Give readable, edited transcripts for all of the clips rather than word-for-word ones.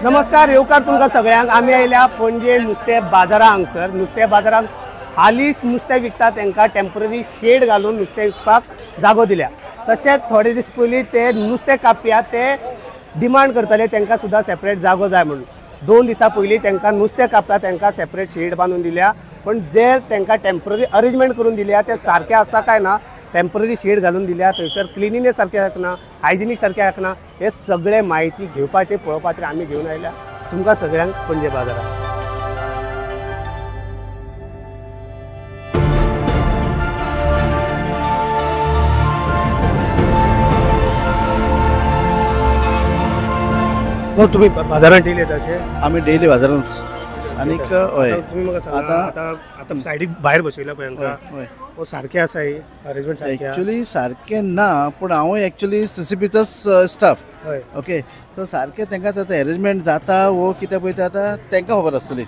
नमस्कार येवकार तुमकां सगळ्यांक आमी आयल्या पणजे नुस्तें बाजारा हांगसर नुस्तें बाजाराक हालींच नुस्तें विकता तांकां टेम्पररी शेड घालून नुस्तें विकपाक जागो दिल्या। तशेंच थोडे दीस पयलीं ते नुस्तें कापया ते डिमांड करताले तांकां सुद्दां सेपरेट जागो जाय म्हणून। 2 दिसां पयलीं तांकां नुस्तें कापता तांकां सेपरेट शेड बांदून दिल्या, पण जे तांकां टेम्पररी अरेंजमेंट करून दिल्या ते सारकें आसा काय ना, टेम्पररी शेड घालून दिल्या, थंयसर क्लिनिनेस सारकें आसना, हायजिनीक सारकें आसना, हे सगळे माहिती घेवपाचे पळोवपाचे आमी घेवन आयल्या तुमकां सगळ्यांक पणजे बाजारात। तुम्ही बाजारात डेली येताचे? आम्ही डेली बाजारात आणि तुम्ही मग आता सायडीक भायर बसयला पळय तांकां सारकें आसा ही अरेंजमेंट? एक्चुअली सारकें ना, पण हांव एक्चुअली सीसीपीचोच स्टाफ। ओके, सो सारकें तांकां अरेंजमेंट जाता वो कितें पळय आतां तांकां खबर आसतली।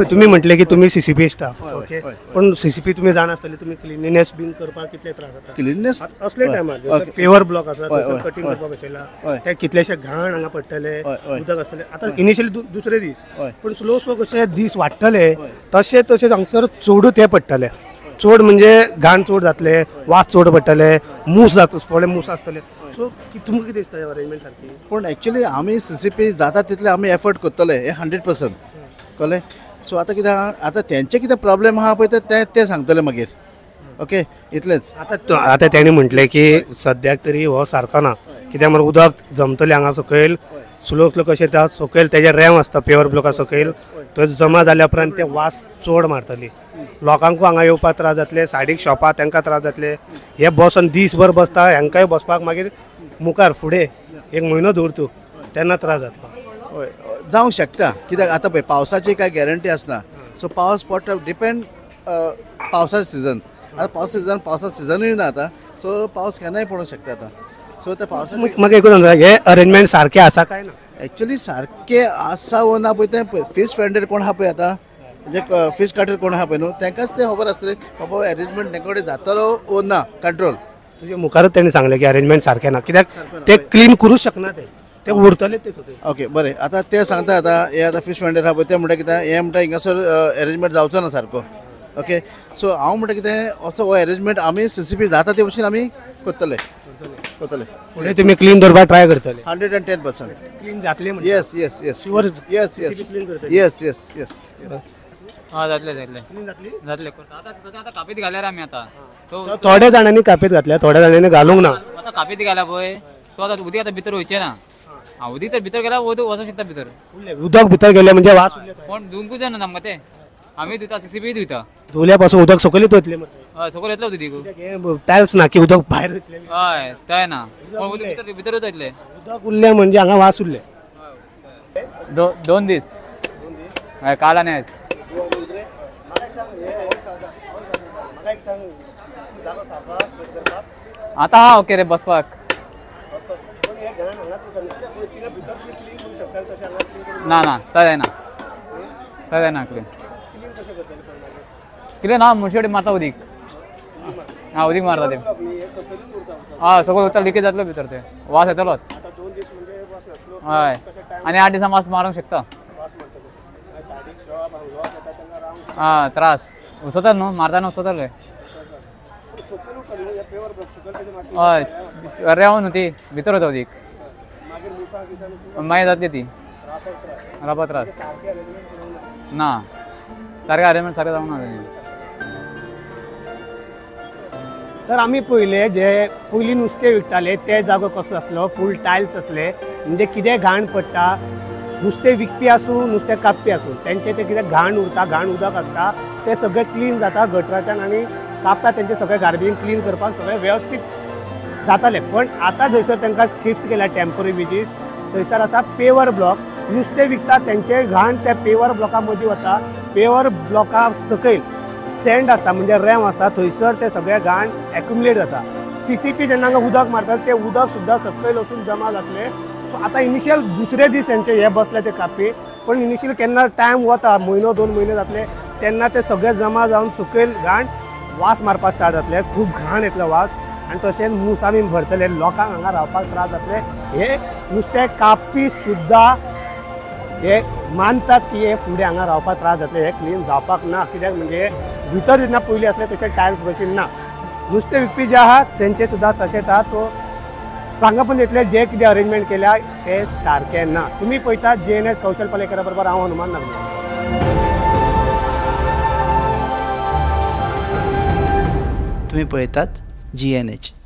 तुम्ही म्हटले की तुम्ही सीसीपी स्टाफ, ओके, पण सीसीपी तुम्ही जाण आसतले, तुम्ही क्लिनिनेस बीन करपाक कितले त्रास जाता? क्लिनिनेस असले टायमार पेवर ब्लॉक आसा कटिंग करपाक बसयला ते कितलेशे घाण हांगा पडटले, उदक आसतले। आता इनिशियली दुसरे दीस, पण स्लो स्लो कशे दीस वाडटले तशें तशें हांगसर चडूच हे पडटले, चड म्हणजे घाण चड जातले, वास चड पडटले, मूस जाता, थोडे मूस आसतले। सो तुमकां कितें दिसता अरेंजमेंट सारकी? पण एक्चुअली आमी सीसीपी जाता तितले आमी एफर्ट करतले, हे 100%। कळ्ळें? सो आतां कितें आहा, आतां तेंचे कितें प्रॉब्लेम आहा पळय ते सांगतले मागीर। ओके, इतलेंच। आता त्यांनी म्हटले की सद्याक तरी हो सारको ना, कित्याक म्हळ्यार उदक जमतलें हांगा सकयल स्लो स्लो कशें त्या सकयल तेजे रॅम आसता पेवर ब्लॉका सकयल, तो जमा जाल्या उपरांत ते वास चड मारतली, लोकांकूय हांगा येवपाक त्रास जातले, सायडीक शॉपां तांकां त्रास जातले, हे बसून दीसभर बसता हांकांय बसपाक मागीर मुखार फुडें 1 म्हयनो दवरतू तेन्ना त्रास जातलो। हय, जावंक शकता, कित्याक आतां पळय पावसाची कांय गॅरंटी आसना। सो पावस पडटा डिपेंड पावसाचें सिजन, आतां पावसा सिजनूय ना आतां, सो पावस केन्नाय पडूंक शकता आतां। सो त्या पावसाक म्हाका एकूच सांग, हे अरेंजमेंट सारकें आसा काय ना? एक्चुअली सारकें आसा वो ना पळय तें फीश वेंडर कोण आहा पळय आतां, जे फीश कार्टर कोण आहा पळय न्हू, तांकांच तें खबर आसतलें बाबा अरेंजमेंट तांचे कडेन जातलो वो ना कंट्रोल। तुजे मुखारच तेणी सांगलें की अरेंजमेंट सारकें ना, कित्याक ते क्लीन करूंक शकना, ते उरतले ते सगळे। ओके, बरें, आतां ते सांगता आतां हे आतां फीश वेंडर आहा पळय ते म्हणटा कितें हे म्हणटा हिंगासर अरेंजमेंट जावचो ना सारको। ओके, सो हांव म्हणटा कितें असो हो अरेंजमेंट आमी सीसीपी जाता ते भशेन आमी करतले। फुडें तुमी क्लीन करपाक ट्राय करतले? 110% क्लीन जातले? Yes yes yes sure? Yes yes yes yes yes जातले आता कापीत घाल्यार आमी आता थोड्या जाणांनी कापीत घातल्या, थोड्या जाणांनी घालूंक ना। आता कापीत घाल्या पळय, सो आता उदीक आता भितर वयचें ना, उदीक तर भितर गेल्यार वचूंक शकता भितर। उदक भितर गेले म्हणजे वास पण धुवंकूच जायना आमकां ते, आमी धुता सीसीबी धुता, धुल्या पासून उदक सकयलीच वतले? हय, सकयल येतलो उदीक, टायल्स ना की उदक भायर वतले? हय, तें ना, पण उदीक भितर वतले, उदक उरले म्हणजे हांगा वास उरले। 2 दीस, हय, काल आनी आयज। आता हा ओके रे बसपाक ना ना तय जायना क्लीन ना, मुनशिपाल्टी मारता उदीक, हा उदीक मारता ते, हय सकयल उरता लिकेज जातलो भितर, ते वास येतलोच। हय, आनी 8 दिसां वास मारूंक शकता। हा, त्रास उसोता न्हू, मारतना उसोतले। हय, रेंव न्हू ती भितर वता उदीक, मागीर जातली ती रावपा त्रास ना, सारकें अरेंजमेंट सारकें जावंक ना तेणी। तर आमी पयले जे पयलीं नुस्तें विकताले ते जागो कसो आसलो, फूल टायल्स आसले, म्हणजे कितें घाण पडटा, नुस्तें विकपी आसूं नुस्तें कापपी आसूं तेंचे ते कितें घाण उरता, घाण उदक आसता ते सगळें क्लीन जाता गटराच्यान, आनी कापता तेंचे सगळें गार्बेज क्लीन करपाक सगळें वेवस्थीत जातालें। पण आतां जंयसर तांकां शिफ्ट केल्या टेम्पररी बेजीस, थंयसर आसा पेवर ब्लॉक, नुस्तें विकता तेंचे घाण त्या पेवर ब्लॉका मदीं वता, पेवर ब्लॉका सकयल सँड आसता म्हणजे रॅम आसता, थंयसर ते सगळें घाण एक्युमुलेट जाता। सीसीपी जेन्ना उदक मारतात ते उदक सुद्दां सकयल वचून जमा जातले। सो आतां इनिशियल दुसरे दीस तेंचे हे बसले ते कापी, पण इनिशियल केन्ना टायम वता, 1-2 म्हयने जातले तेन्ना ते सगळे जमा जावन सकयल घाण वास मारपाक स्टार्ट जातले, खूब घाण येतलो वास, आनी तशेंच मुसांनी भरतले, लोकांक हांगा रावपाक त्रास जातले। हे नुस्तें कापपी सुद्दां हे मानतात की हे फुडें हांगा रावपाक त्रास जातले, हे क्लीन जावपाक ना, कित्याक म्हणजे भितर जेन्ना पयलीं असले तशे टायल्स बशीन ना. नुस्तें विकपी जे आहात तेंचे सुद्दां तशेंच आहा. तो सांगपून येतले जे कितें अरेंजमेंट केल्या ते सारकें ना. तुमी पळयतात JNH कौशल पालेकरा बरोबर हांव हनुमान नागले. तुम्ही पळयतात GNH.